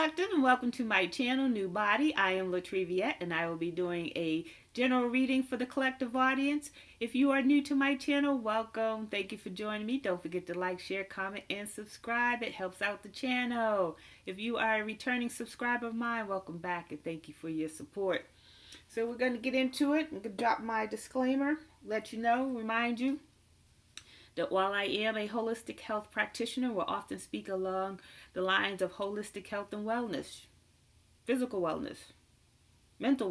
Collective, and welcome to my channel, New Body. I am Latriviette, and I will be doing a general reading for the collective audience. If you are new to my channel, welcome. Thank you for joining me. Don't forget to like, share, comment, and subscribe. It helps out the channel. If you are a returning subscriber of mine, welcome back, and thank you for your support. So we're going to get into it. I'm going to drop my disclaimer, let you know, remind you that while I am a holistic health practitioner, will often speak along the lines of holistic health and wellness, physical wellness, mental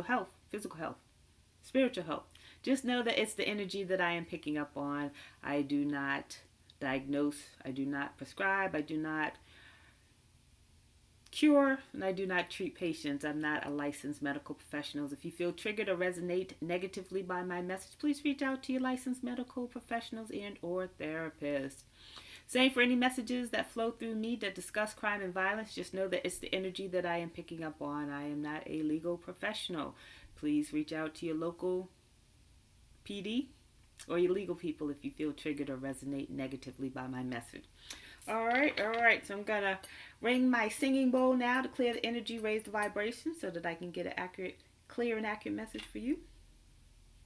health, physical health, spiritual health. Just know that it's the energy that I am picking up on. I do not diagnose, I do not prescribe, I do not cure, and I do not treat patients. I'm not a licensed medical professional. If you feel triggered or resonate negatively by my message, please reach out to your licensed medical professionals and or therapists. Same for any messages that flow through me that discuss crime and violence. Just know that it's the energy that I am picking up on. I am not a legal professional. Please reach out to your local PD or your legal people if you feel triggered or resonate negatively by my message. All right. So I'm going to ring my singing bowl now to clear the energy, raise the vibration so that I can get an clear and accurate message for you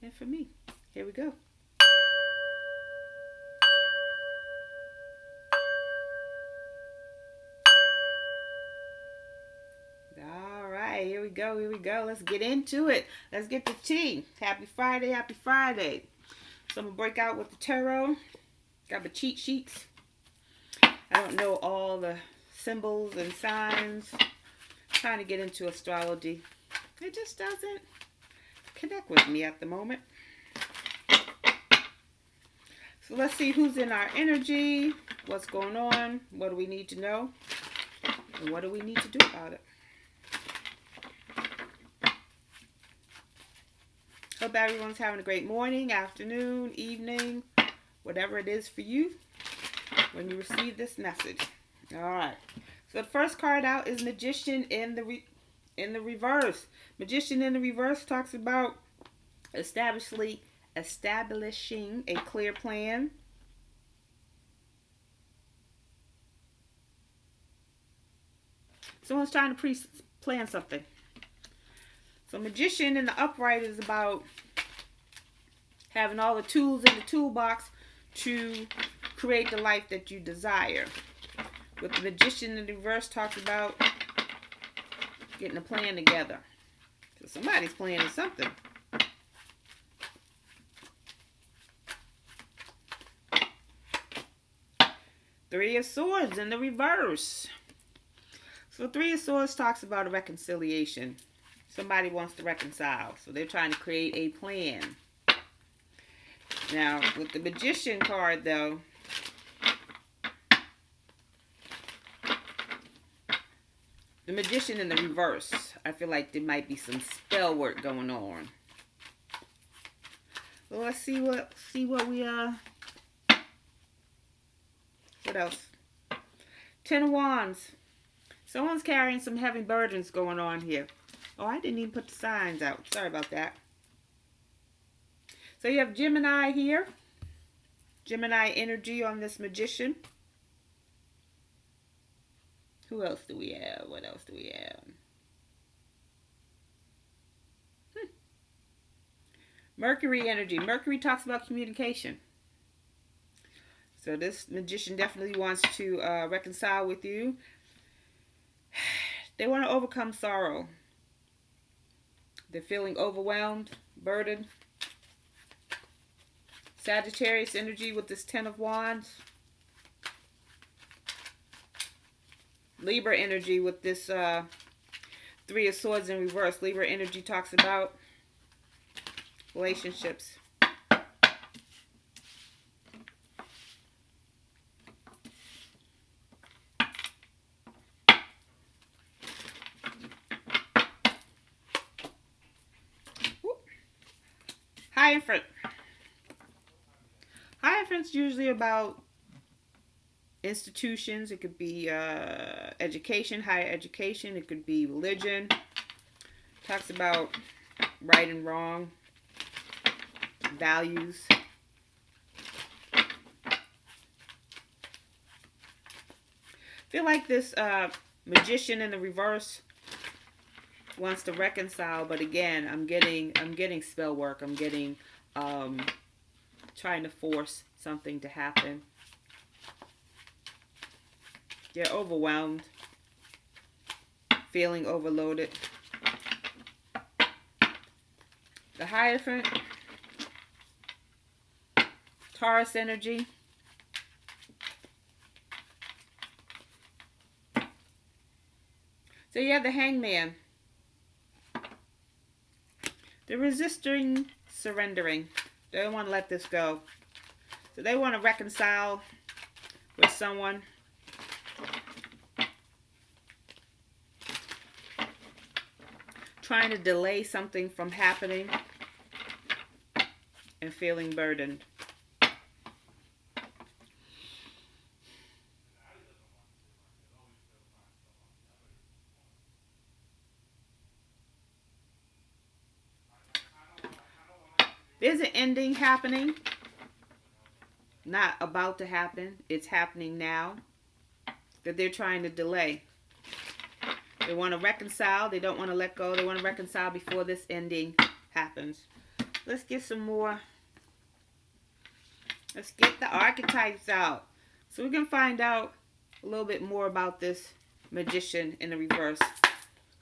and for me. Here we go. All right, here we go. Let's get into it. Let's get the tea. Happy Friday. So I'm going to break out with the tarot. Got my cheat sheets. I don't know all the symbols and signs. I'm trying to get into astrology. It just doesn't connect with me at the moment. So let's see who's in our energy, what's going on, what do we need to know, and what do we need to do about it. Hope everyone's having a great morning, afternoon, evening, whatever it is for you when you receive this message. All right. So the first card out is Magician in the reverse. Magician in the reverse talks about establishing a clear plan. Someone's trying to plan something. So Magician in the upright is about having all the tools in the toolbox to create the life that you desire. With the Magician in the reverse talks about getting a plan together. So somebody's planning something. Three of Swords in the reverse. So Three of Swords talks about a reconciliation. Somebody wants to reconcile. So they're trying to create a plan. Now, with the Magician card, though, the Magician in the reverse, I feel like there might be some spell work going on. Well, let's see what else? Ten of Wands. Someone's carrying some heavy burdens going on here. Oh, I didn't even put the signs out. Sorry about that. So you have Gemini here. Gemini energy on this Magician. Who else do we have? What else do we have? Mercury energy. Mercury talks about communication. So this Magician definitely wants to reconcile with you. They want to overcome sorrow. They're feeling overwhelmed, burdened. Sagittarius energy with this Ten of Wands. Libra energy with this Three of Swords in reverse. Libra energy talks about relationships. Hierophant. Hierophant's usually about institutions. It could be education, higher education. It could be religion. Talks about right and wrong, values. Feel like this Magician in the reverse wants to reconcile, but again, I'm getting spell work. I'm getting trying to force something to happen. They're overwhelmed, feeling overloaded. The Hierophant, Taurus energy. So you have the Hangman. They're resisting surrendering. They don't want to let this go. So they want to reconcile with someone. Trying to delay something from happening and feeling burdened. There's an ending happening. Not about to happen. It's happening now. That they're trying to delay. They want to reconcile. They don't want to let go. They want to reconcile before this ending happens. Let's get some more. Let's get the archetypes out. So we can find out a little bit more about this Magician in the reverse.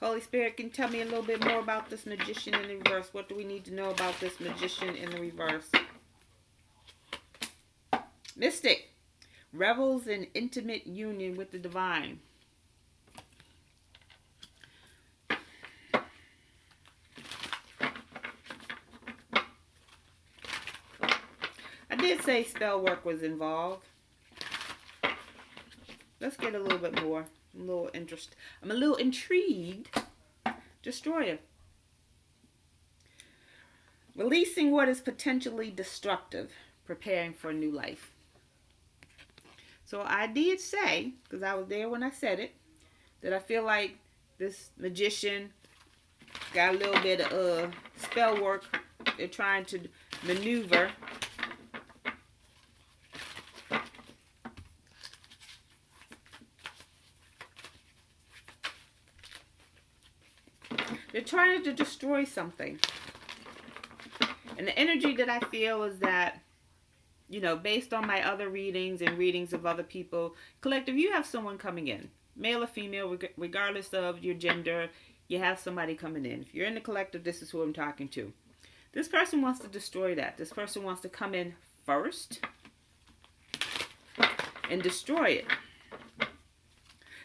Holy Spirit, can you tell me a little bit more about this Magician in the reverse? What do we need to know about this Magician in the reverse? Mystic. Revels in intimate union with the divine. I did say spell work was involved. Let's get a little bit more. I'm a little intrigued. Destroyer. Releasing what is potentially destructive. Preparing for a new life. So I did say, because I was there when I said it, that I feel like this Magician got a little bit of spell work. They're trying to maneuver. They're trying to destroy something. And the energy that I feel is that, you know, based on my other readings and readings of other people, collective, you have someone coming in. Male or female, regardless of your gender, you have somebody coming in. If you're in the collective, this is who I'm talking to. This person wants to destroy that. This person wants to come in first and destroy it.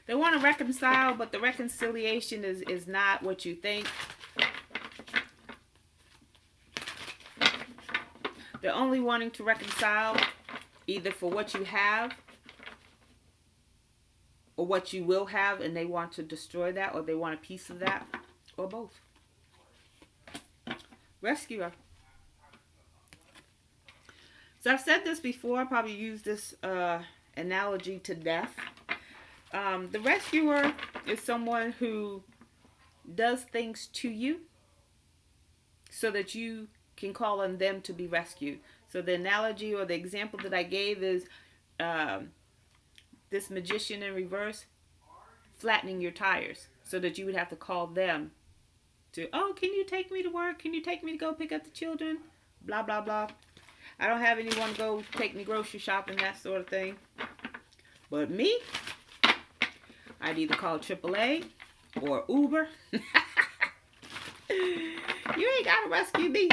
They want to reconcile, but the reconciliation is not what you think. They're only wanting to reconcile either for what you have or what you will have, and they want to destroy that, or they want a piece of that, or both. Rescuer. So I've said this before. I probably use this analogy to death. The rescuer is someone who does things to you so that you can call on them to be rescued. So the analogy or the example that I gave is this Magician in reverse flattening your tires so that you would have to call them to, oh, can you take me to work? Can you take me to go pick up the children? Blah, blah, blah. I don't have anyone go take me grocery shopping, that sort of thing. But me, I'd either call AAA or Uber. You ain't got to rescue me.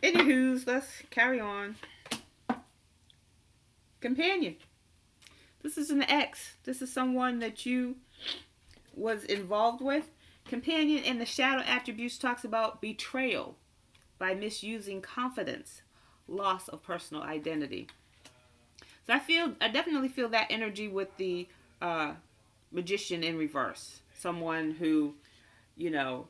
Anywho's, let's carry on. Companion. This is an ex. This is someone that you was involved with. Companion in the shadow attributes talks about betrayal by misusing confidence, loss of personal identity. So I definitely feel that energy with the Magician in reverse. Someone who, you know,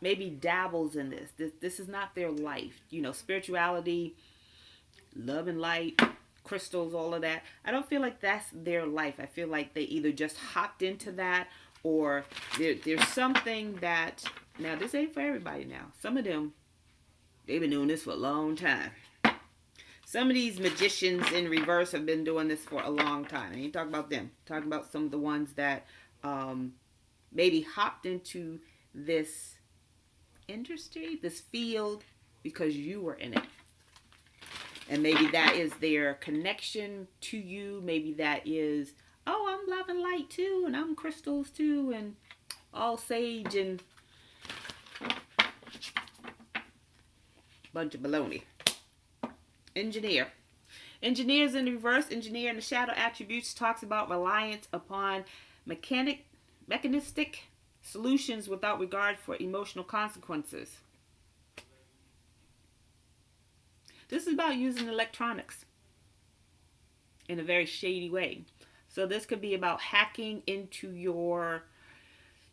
maybe dabbles in this. This is not their life. You know, spirituality, love and light, crystals, all of that. I don't feel like that's their life. I feel like they either just hopped into that, or there's something that, now this ain't for everybody now. Some of them, they've been doing this for a long time. Some of these magicians in reverse have been doing this for a long time. I ain't talking about them. I'm talking about some of the ones that maybe hopped into this industry, this field, because you were in it. And maybe that is their connection to you. Maybe that is, oh, I'm love and light too, and I'm crystals too, and all sage and bunch of baloney. Engineer. Engineers in reverse. Engineer in the shadow attributes talks about reliance upon mechanistic solutions without regard for emotional consequences. This is about using electronics in a very shady way. So this could be about hacking into your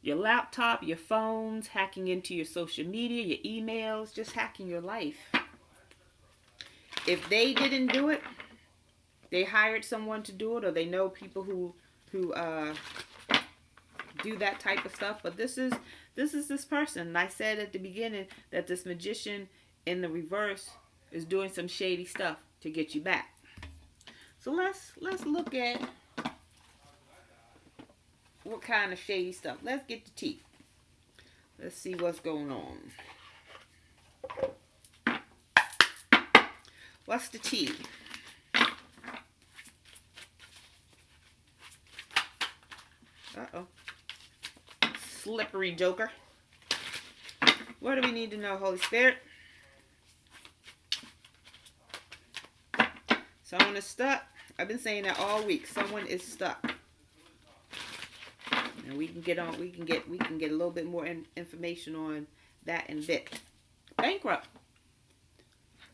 laptop, your phones, hacking into your social media, your emails, just hacking your life. If they didn't do it, they hired someone to do it, or they know people who do that type of stuff. But this is this person. And I said at the beginning that this magician in the reverse is doing some shady stuff to get you back. So let's look at what kind of shady stuff. Let's get the tea. Let's see what's going on. What's the tea? Uh-oh. Slippery joker. What do we need to know, Holy Spirit? Someone is stuck. I've been saying that all week. Someone is stuck. And we can get a little bit more information on that in a bit. Bankrupt.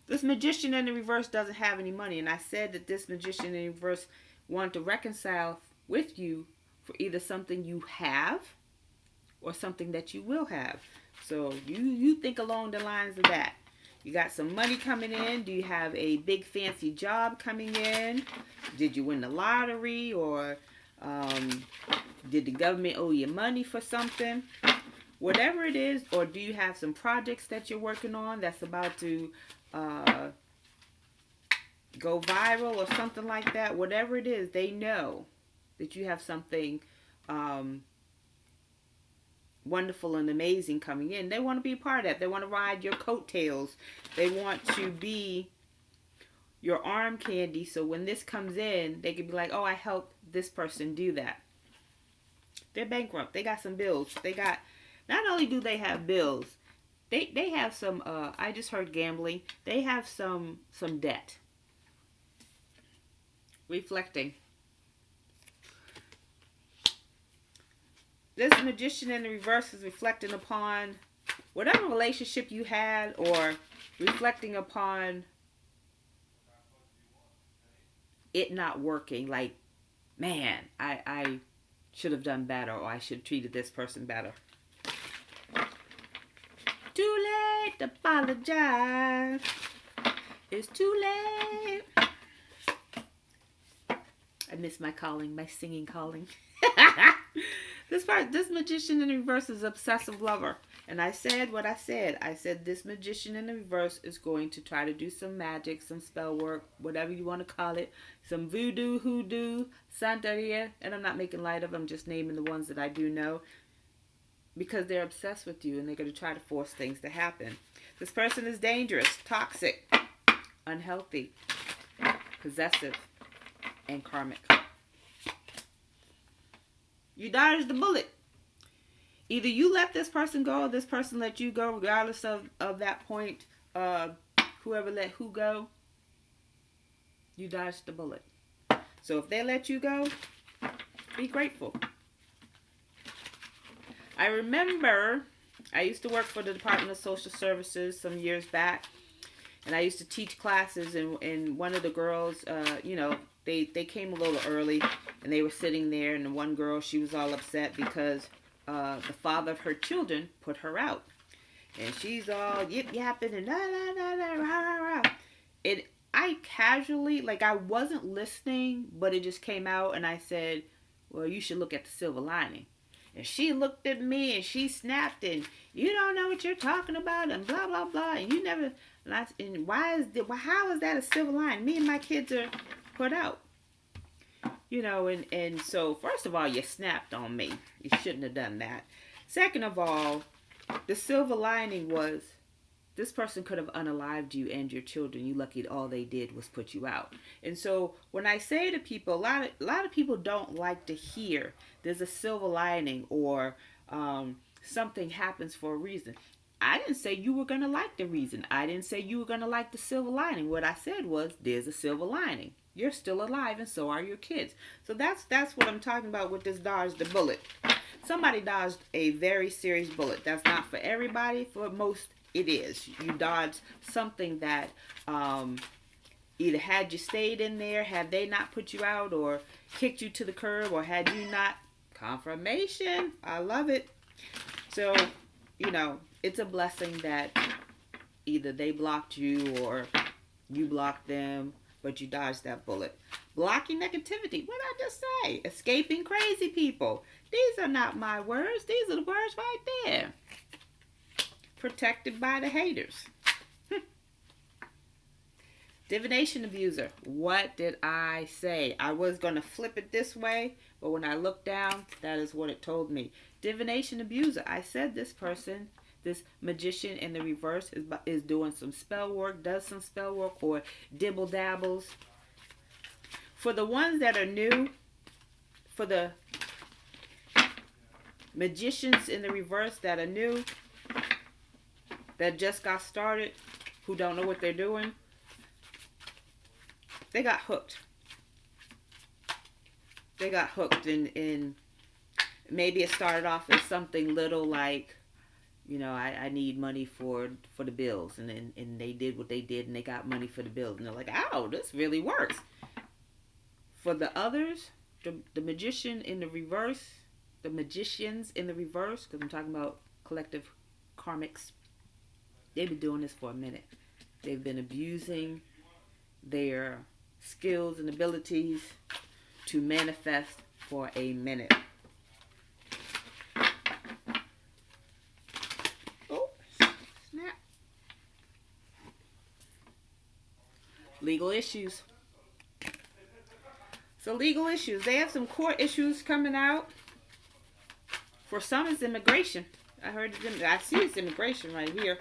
This magician in the reverse doesn't have any money. And I said that this magician in the reverse wanted to reconcile with you for either something you have or something that you will have. So you think along the lines of that. You got some money coming in. Do you have a big fancy job coming in? Did you win the lottery, or did the government owe you money for something? Whatever it is, or do you have some projects that you're working on that's about to go viral or something like that? Whatever it is, they know that you have something wonderful and amazing coming in. They want to be a part of that. They want to ride your coattails. They want to be your arm candy, so when this comes in, they can be like, oh, I helped this person do that. They're bankrupt. They got some bills. They got, not only do they have bills, they have some, I just heard gambling. They have some debt. Reflecting. This magician in the reverse is reflecting upon whatever relationship you had, or reflecting upon it not working. Like, man, I should have done better, or I should have treated this person better. Too late to apologize. It's too late. I miss my calling, my singing calling. This magician in the reverse is obsessive lover. And I said what I said. I said this magician in the reverse is going to try to do some magic, some spell work, whatever you want to call it. Some voodoo, hoodoo, santeria. And I'm not making light of them, I'm just naming the ones that I do know. Because they're obsessed with you and they're going to try to force things to happen. This person is dangerous, toxic, unhealthy, possessive, and karmic. You dodged the bullet. Either you let this person go, or this person let you go, regardless of that point. Whoever let who go, you dodged the bullet. So if they let you go, be grateful. I remember I used to work for the Department of Social Services some years back, and I used to teach classes, and one of the girls, they came a little early, and they were sitting there, and the one girl, she was all upset because the father of her children put her out. And she's all yip-yapping and rah. And I casually, like, I wasn't listening, but it just came out, and I said, well, you should look at the silver lining. and she looked at me and she snapped, and you don't know what you're talking about, and blah blah blah, and you never. And how is that a silver line? Me and my kids are put out. And so first of all, you snapped on me. You shouldn't have done that. Second of all, the silver lining was this person could have unalived you and your children. You lucky all they did was put you out. And so when I say to people, a lot of people don't like to hear there's a silver lining or something happens for a reason. I didn't say you were going to like the reason. I didn't say you were going to like the silver lining. What I said was there's a silver lining. You're still alive, and so are your kids. So that's what I'm talking about with this dodge the bullet. Somebody dodged a very serious bullet. That's not for everybody. For most, it is. You dodged something that either had you stayed in there, had they not put you out, or kicked you to the curb, or had you not. Confirmation. I love it. So, it's a blessing that either they blocked you or you blocked them, but you dodged that bullet. Blocking negativity. What did I just say? Escaping crazy people. These are not my words. These are the words right there. Protected by the haters. Divination abuser. What did I say? I was going to flip it this way, but when I looked down, that is what it told me. Divination abuser. I said this person, this magician in the reverse, is doing some spell work, does some spell work, or dibble dabbles. For the ones that are new, for the magicians in the reverse that are new, that just got started, who don't know what they're doing, they got hooked. They got hooked in maybe it started off as something little like, I need money for the bills, and they did what they did, and they got money for the bills, and they're like, oh, this really works. For the others, the magician in the reverse, the magicians in the reverse, because I'm talking about collective karmics, they've been doing this for a minute. They've been abusing their skills and abilities to manifest for a minute. Oh, snap. Legal issues. So legal issues. They have some court issues coming out. For some, it's immigration. I see it's immigration right here.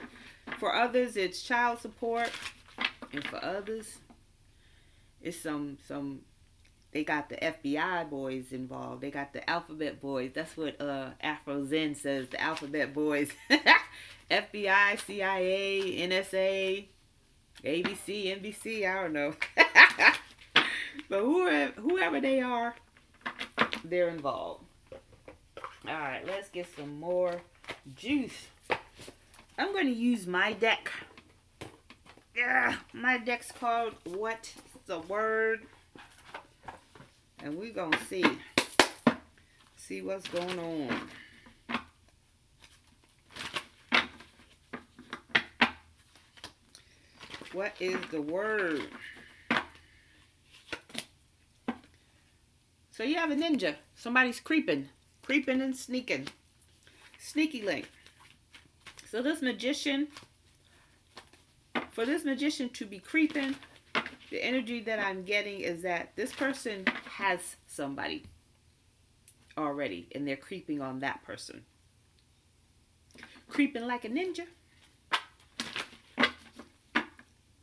For others, it's child support. And for others, it's some they got the FBI boys involved. They got the alphabet boys. That's what Afro Zen says, the alphabet boys. FBI, CIA, NSA, ABC, NBC, I don't know. But whoever they are, they're involved. Alright, let's get some more juice. I'm going to use my deck. Yeah, my deck's called What's the Word? And we're going to see what's going on. What is the word? So you have a ninja. Somebody's creeping and sneaking. Sneaky link. So this magician, for this magician to be creeping, the energy that I'm getting is that this person has somebody already, and they're creeping on that person. Creeping like a ninja.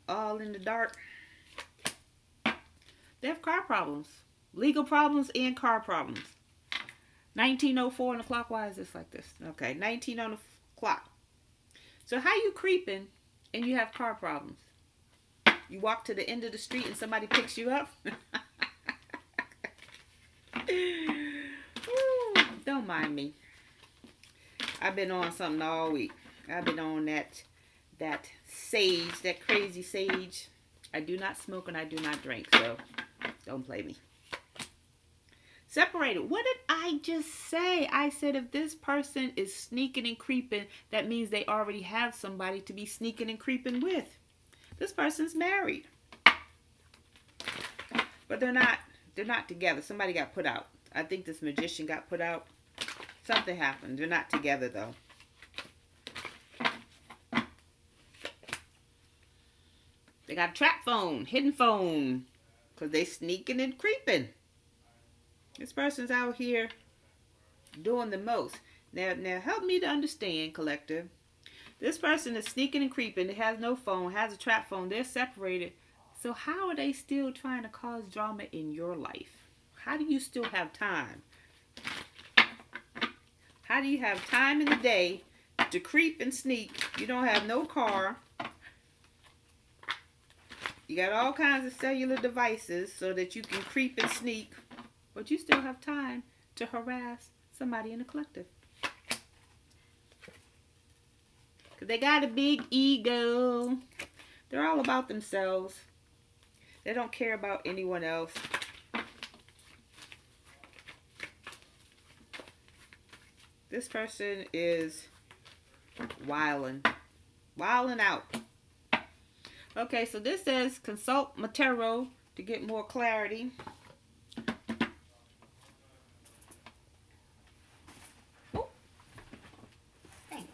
All in the dark. They have car problems. Legal problems and car problems. 1904 on the clock. Why is this like this? Okay, 19 on the clock. So how you creeping and you have car problems? You walk to the end of the street and somebody picks you up? Ooh, don't mind me. I've been on something all week. I've been on that sage, that crazy sage. I do not smoke and I do not drink, so don't play me. Separated. What did I just say? I said if this person is sneaking and creeping, that means they already have somebody to be sneaking and creeping with. This person's married. But they're not together. Somebody got put out. I think this magician got put out. Something happened. They're not together though. They got a trap phone, hidden phone, because they sneaking and creeping. This person's out here doing the most. Now help me to understand, collective. This person is sneaking and creeping. It has no phone, has a trap phone. They're separated. So how are they still trying to cause drama in your life? How do you still have time? How do you have time in the day to creep and sneak? You don't have no car. You got all kinds of cellular devices so that you can creep and sneak, but you still have time to harass somebody in the collective. Because they got a big ego. They're all about themselves. They don't care about anyone else. This person is wilding out. Okay, so this says consult my tarot to get more clarity. Oh. Dang.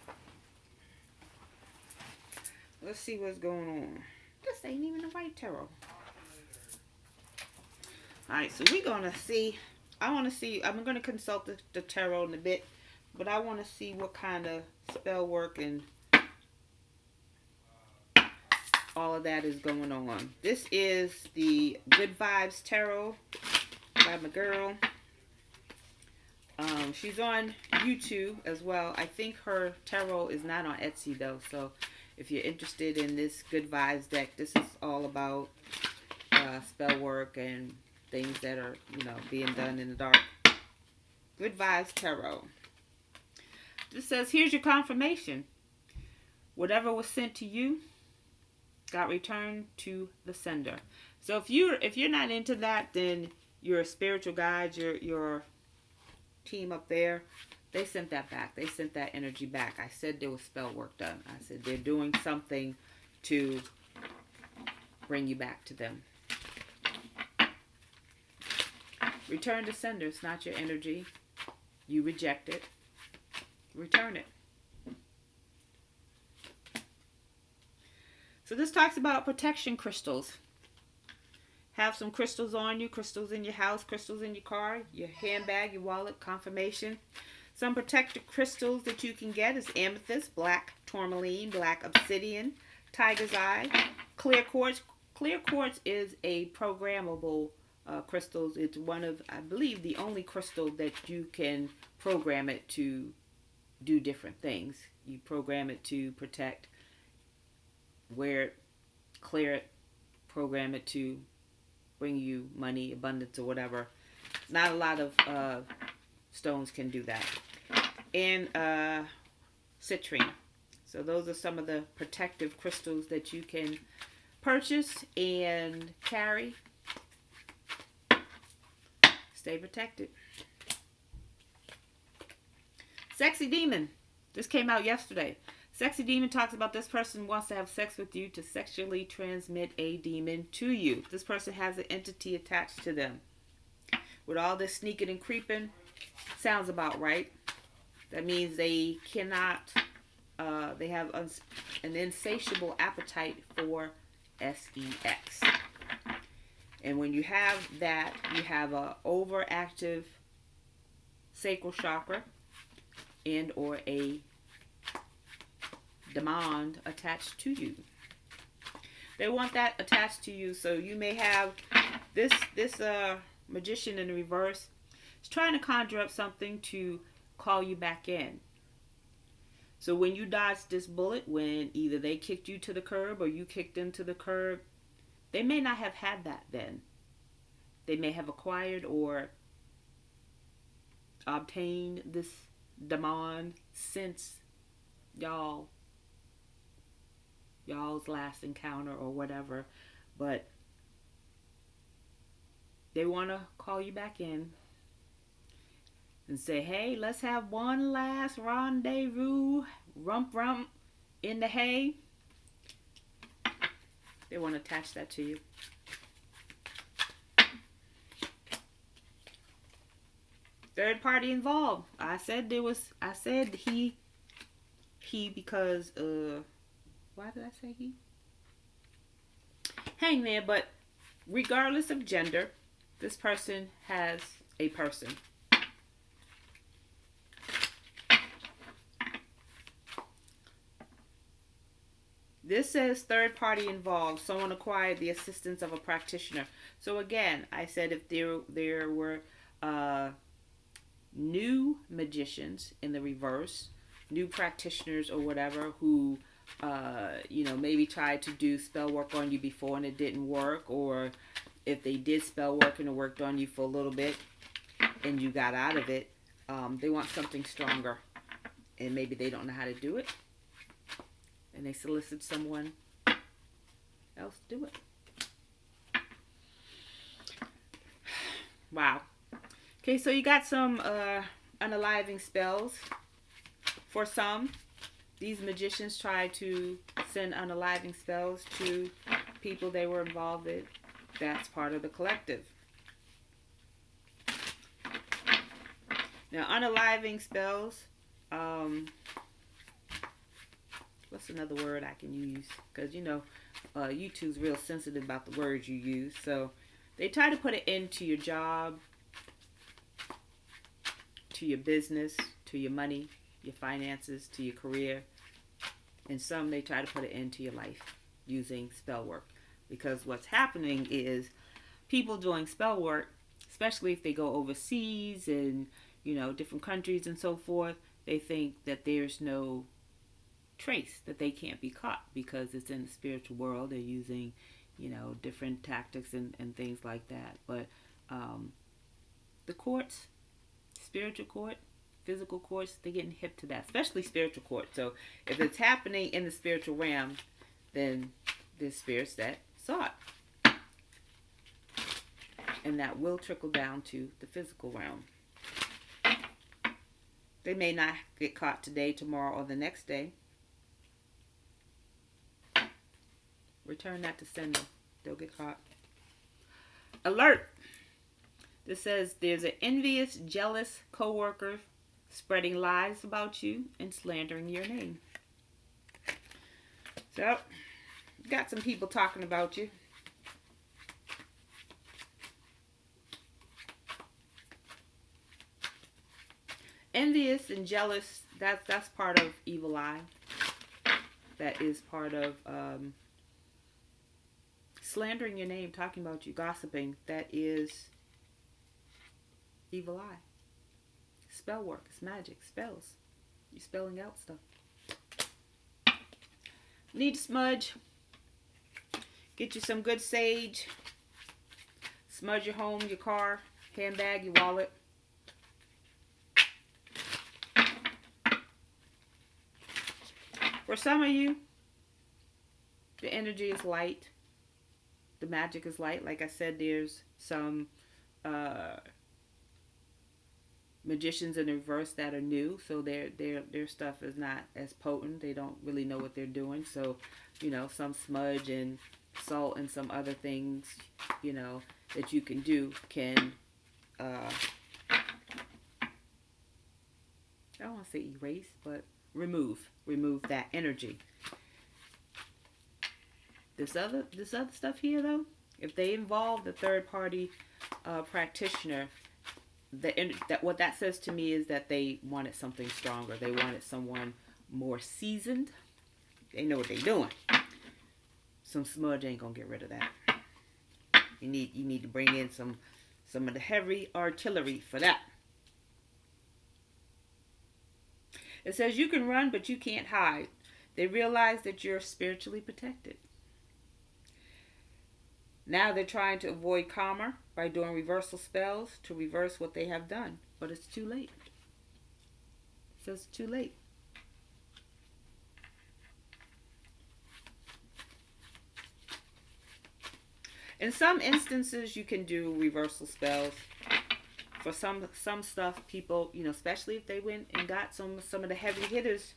Let's see what's going on. This ain't even the right tarot. Alright, so we're going to see. I want to see. I'm going to consult the tarot in a bit. But I want to see what kind of spell work and all of that is going on. This is the Good Vibes Tarot by my girl. She's on YouTube as well. I think her tarot is not on Etsy though. So if you're interested in this Good Vibes deck, this is all about spell work and things that are, being done in the dark. Good Vibes Tarot. This says, here's your confirmation. Whatever was sent to you got returned to the sender. So if you're not into that, then your spiritual guides, your team up there, they sent that back. They sent that energy back. I said there was spell work done. I said they're doing something to bring you back to them. Return to sender. It's not your energy. You reject it. Return it. So this talks about protection crystals. Have some crystals on you, crystals in your house, crystals in your car, your handbag, your wallet, confirmation. Some protective crystals that you can get is amethyst, black tourmaline, black obsidian, tiger's eye, clear quartz. Clear quartz is a programmable crystal. It's one of, I believe, the only crystal that you can program it to do different things. You program it to protect, wear it, clear it, program it to bring you money, abundance, or whatever. Not a lot of stones can do that. And citrine. So those are some of the protective crystals that you can purchase and carry. Stay protected. Sexy Demon. This came out yesterday. Sexy Demon talks about this person wants to have sex with you to sexually transmit a demon to you. This person has an entity attached to them. With all this sneaking and creeping, sounds about right. That means they cannot, they have an insatiable appetite for sex. And when you have that, you have a overactive sacral chakra and or a demand attached to you. They want that attached to you. So you may have this magician in the reverse is trying to conjure up something to call you back in. So when you dodge this bullet, when either they kicked you to the curb or you kicked them to the curb, they may not have had that then. They may have acquired or obtained this demand since y'all's last encounter or whatever, but they want to call you back in and say, hey, let's have one last rendezvous, rump in the hay. They want to attach that to you. Third party involved. I said he because why did I say he? Hangman, but regardless of gender, this person has a person. This says third party involved. Someone acquired the assistance of a practitioner. So again, I said if there were new magicians in the reverse, new practitioners or whatever who maybe tried to do spell work on you before and it didn't work, or if they did spell work and it worked on you for a little bit and you got out of it, they want something stronger and maybe they don't know how to do it and they solicit someone else to do it. Wow. Okay, so you got some unaliving spells. For some, these magicians try to send unaliving spells to people they were involved with. That's part of the collective. Now, unaliving spells, what's another word I can use? Because, YouTube's real sensitive about the words you use. So, they try to put an end to your job, to your business, to your money, your finances, to your career. And some, they try to put an end to your life using spell work. Because what's happening is people doing spell work, especially if they go overseas and, different countries and so forth, they think that there's no trace, that they can't be caught because it's in the spiritual world. They're using, different tactics and things like that. But the courts, spiritual court, physical courts, they're getting hip to that, especially spiritual court. So if it's happening in the spiritual realm, then there's spirits that saw it. And that will trickle down to the physical realm. They may not get caught today, tomorrow, or the next day. Return that to sender. They'll get caught. Alert! This says there's an envious, jealous coworker spreading lies about you and slandering your name. So, got some people talking about you. Envious and jealous, that's part of evil eye. That is part of slandering your name, talking about you, gossiping. That is evil eye. Spell work, it's magic, spells. You're spelling out stuff. Need to smudge. Get you some good sage. Smudge your home, your car, handbag, your wallet. For some of you, the energy is light. The magic is light. Like I said, there's some magicians in the reverse that are new, so their stuff is not as potent. They don't really know what they're doing. So, some smudge and salt and some other things, that you can do can I don't want to say erase, but remove that energy. This other stuff here, though, if they involve the third party practitioner, what that says to me is that they wanted something stronger. They wanted someone more seasoned. They know what they're doing. Some smudge ain't gonna get rid of that. You need to bring in some of the heavy artillery for that. It says you can run, but you can't hide. They realize that you're spiritually protected. Now they're trying to avoid karma by doing reversal spells to reverse what they have done. But it's too late. It says it's too late. In some instances, you can do reversal spells. For some stuff, people, especially if they went and got some of the heavy hitters,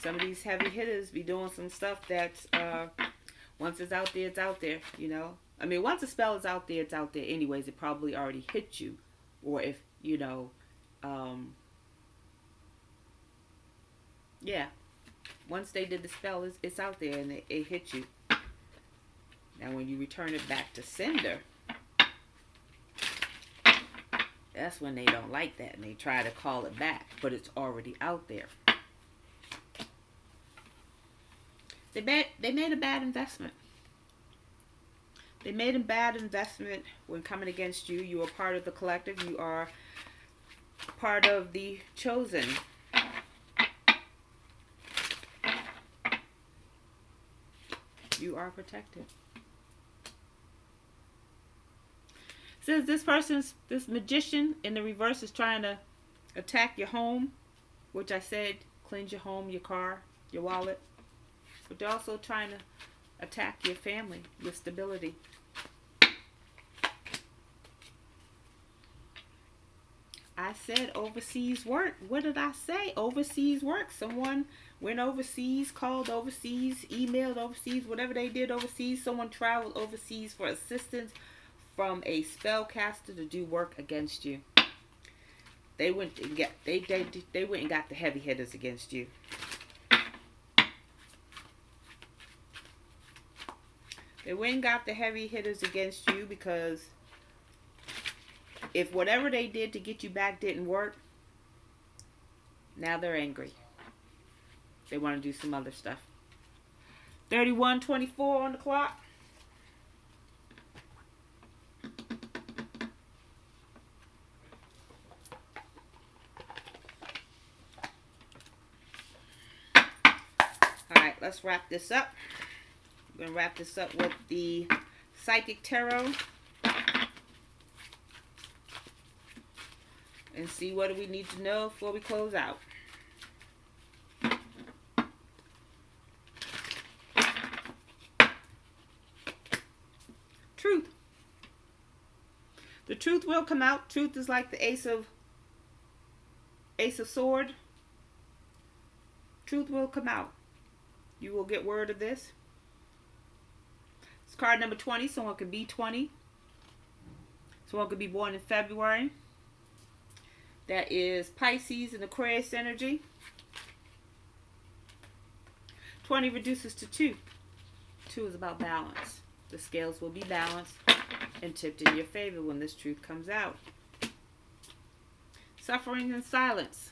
some of these heavy hitters be doing some stuff that's, once it's out there, it's out there, I mean, once a spell is out there, it's out there anyways. It probably already hit you. Or if, Um, yeah, once they did the spell, it's out there and it hit you. Now when you return it back to sender, that's when they don't like that and they try to call it back, but it's already out there. They made a bad investment. They made a bad investment when coming against you. You are part of the collective. You are part of the chosen. You are protected. Since this magician in the reverse is trying to attack your home, which I said, cleanse your home, your car, your wallet. But they're also trying to attack your family, your stability. I said overseas work. What did I say? Overseas work. Someone went overseas, called overseas, emailed overseas, whatever they did overseas. Someone traveled overseas for assistance from a spellcaster to do work against you. They went and got they went and got the heavy hitters against you. They went and got the heavy hitters against you because if whatever they did to get you back didn't work, now they're angry. They want to do some other stuff. 31:24 on the clock. Alright, let's wrap this up. I'm going to wrap this up with the Psychic Tarot. And see what do we need to know before we close out. Truth. The truth will come out. Truth is like the Ace of Sword. Truth will come out. You will get word of this. It's card number 20. Someone could be 20. Someone could be born in February. That is Pisces and Aquarius energy. 20 reduces to 2. 2 is about balance. The scales will be balanced and tipped in your favor when this truth comes out. Suffering in silence.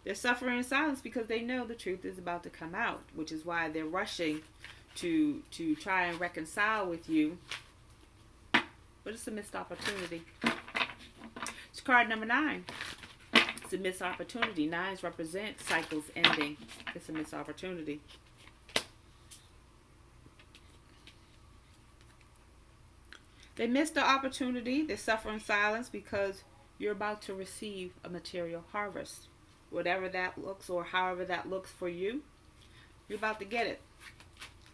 They're suffering in silence because they know the truth is about to come out, which is why they're rushing to try and reconcile with you. But it's a missed opportunity. It's card number 9. It's a missed opportunity. 9s represent cycles ending. It's a missed opportunity. They missed the opportunity. They suffer in silence because you're about to receive a material harvest. Whatever that looks or however that looks for you, you're about to get it.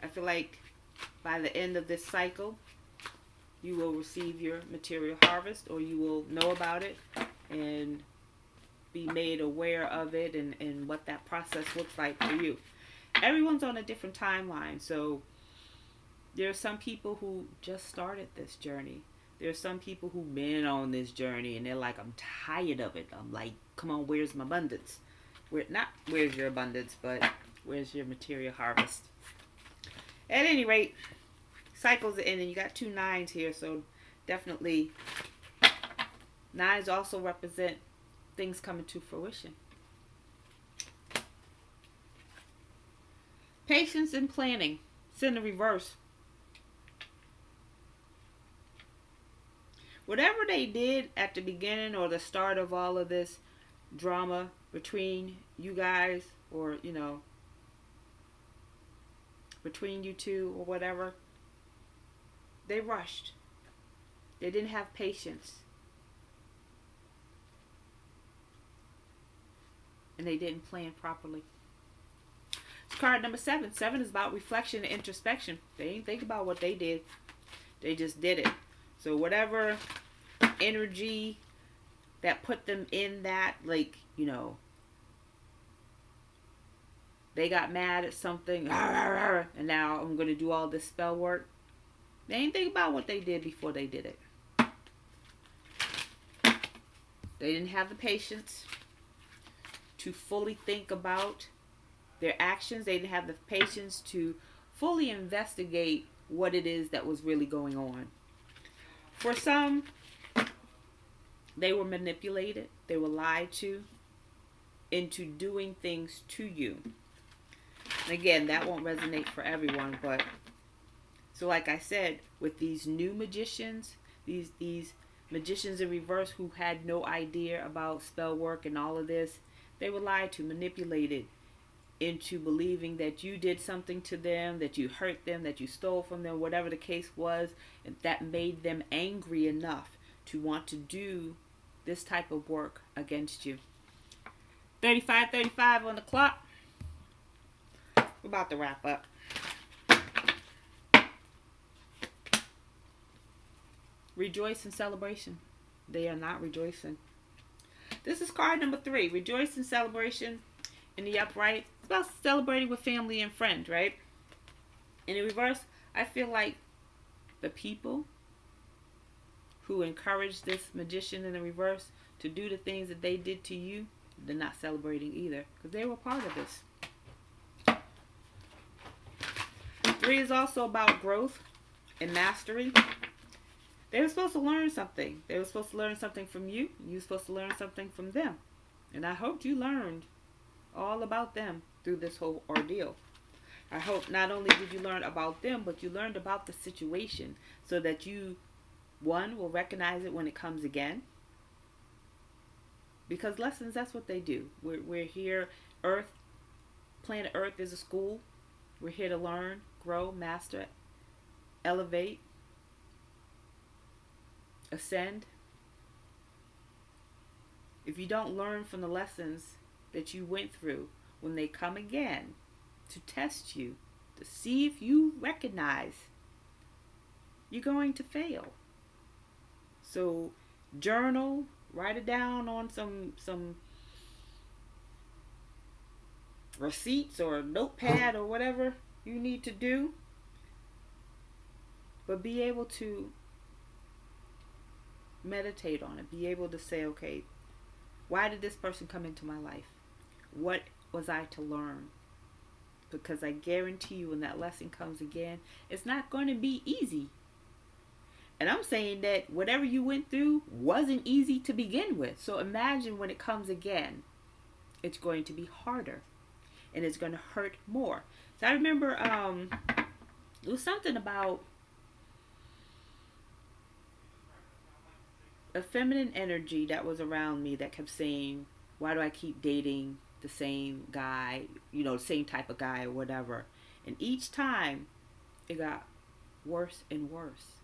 I feel like by the end of this cycle, you will receive your material harvest, or you will know about it and be made aware of it and what that process looks like for you. Everyone's on a different timeline, so there are some people who just started this journey. There are some people who've been on this journey and they're like, I'm tired of it. I'm like, come on, where's my abundance? Where's your abundance, but where's your material harvest? At any rate, cycles are ending. You got 2 9s here, so definitely 9s also represent things coming to fruition. Patience and planning. It's in the reverse. Whatever they did at the beginning or the start of all of this drama between you guys, or, you know, between you two or whatever, they rushed. They didn't have patience. And they didn't plan properly. It's card number 7. 7 is about reflection and introspection. They didn't think about what they did. They just did it. So whatever energy that put them in that, like, you know, they got mad at something, and now I'm going to do all this spell work. They didn't think about what they did before they did it. They didn't have the patience to fully think about their actions. They didn't have the patience to fully investigate what it is that was really going on. For some, they were manipulated. They were lied to into doing things to you. And again, that won't resonate for everyone, but so like I said, with these new magicians, these magicians in reverse who had no idea about spell work and all of this, they were lied to, manipulated into believing that you did something to them, that you hurt them, that you stole from them, whatever the case was, and that made them angry enough to want to do this type of work against you. 35:35 on the clock. We're about to wrap up. Rejoice in celebration. They are not rejoicing. This is card number 3. Rejoice in celebration. In the upright, it's about celebrating with family and friends, right? In the reverse, I feel like the people who encourage this magician in the reverse to do the things that they did to you, they're not celebrating either, because they were part of this. 3 is also about growth and mastery. They were supposed to learn something. They were supposed to learn something from you. You were supposed to learn something from them. And I hope you learned all about them through this whole ordeal. I hope not only did you learn about them, but you learned about the situation so that you, one, will recognize it when it comes again. Because lessons, that's what they do. We're here, planet Earth is a school. We're here to learn, grow, master, elevate, ascend. If you don't learn from the lessons that you went through, when they come again to test you, to see if you recognize, you're going to fail. So journal, write it down on some receipts or a notepad or whatever you need to do. But be able to meditate on it. Be able to say, okay, why did this person come into my life? What was I to learn? Because I guarantee you when that lesson comes again, it's not going to be easy. And I'm saying that whatever you went through wasn't easy to begin with. So imagine when it comes again, it's going to be harder. And it's going to hurt more. So I remember it was something about a feminine energy that was around me that kept saying, why do I keep dating the same guy, the same type of guy or whatever. And each time it got worse and worse.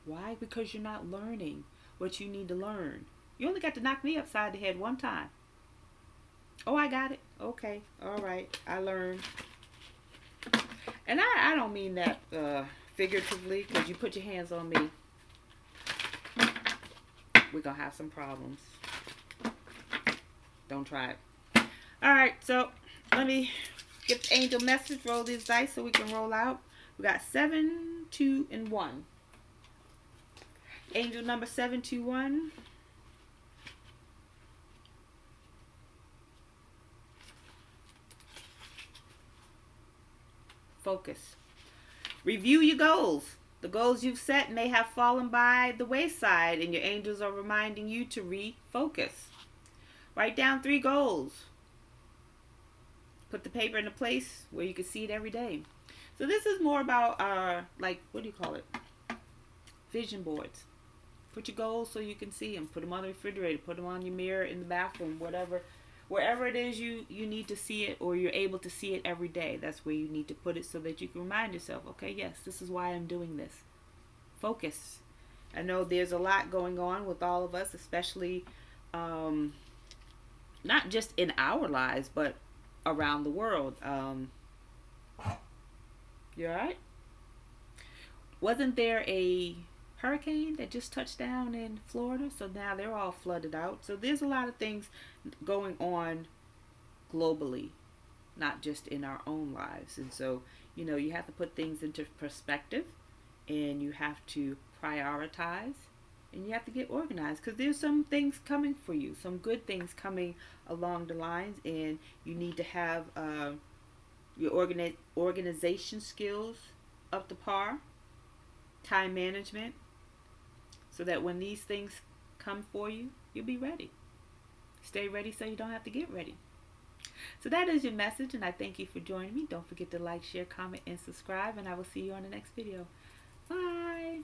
Why? Because you're not learning what you need to learn. You only got to knock me upside the head one time. Oh, I got it. Okay. All right. I learned. And I don't mean that figuratively, because you put your hands on me, we're going to have some problems. Don't try it. All right. So let me get the angel message. Roll these dice so we can roll out. We got 7, 2, and 1. Angel number 721. Focus. Review your goals. The goals you've set may have fallen by the wayside, and your angels are reminding you to refocus. Write down 3 goals. Put the paper in a place where you can see it every day. So this is more about what do you call it? Vision boards. Put your goals so you can see them. Put them on the refrigerator. Put them on your mirror in the bathroom. Wherever it is you need to see it, or you're able to see it every day. That's where you need to put it so that you can remind yourself, okay, yes, this is why I'm doing this. Focus. I know there's a lot going on with all of us, especially not just in our lives, but around the world. You all right? Wasn't there a hurricane that just touched down in Florida? So now they're all flooded out. So there's a lot of things going on globally, not just in our own lives. And so, you have to put things into perspective, and you have to prioritize, And you have to get organized because there's some things coming for you, some good things coming along the lines, and you need to have your organization skills up to par, time management, so that when these things come for you, you'll be ready. Stay ready so you don't have to get ready. So that is your message, and I thank you for joining me. Don't forget to like, share, comment, and subscribe, and I will see you on the next video. Bye.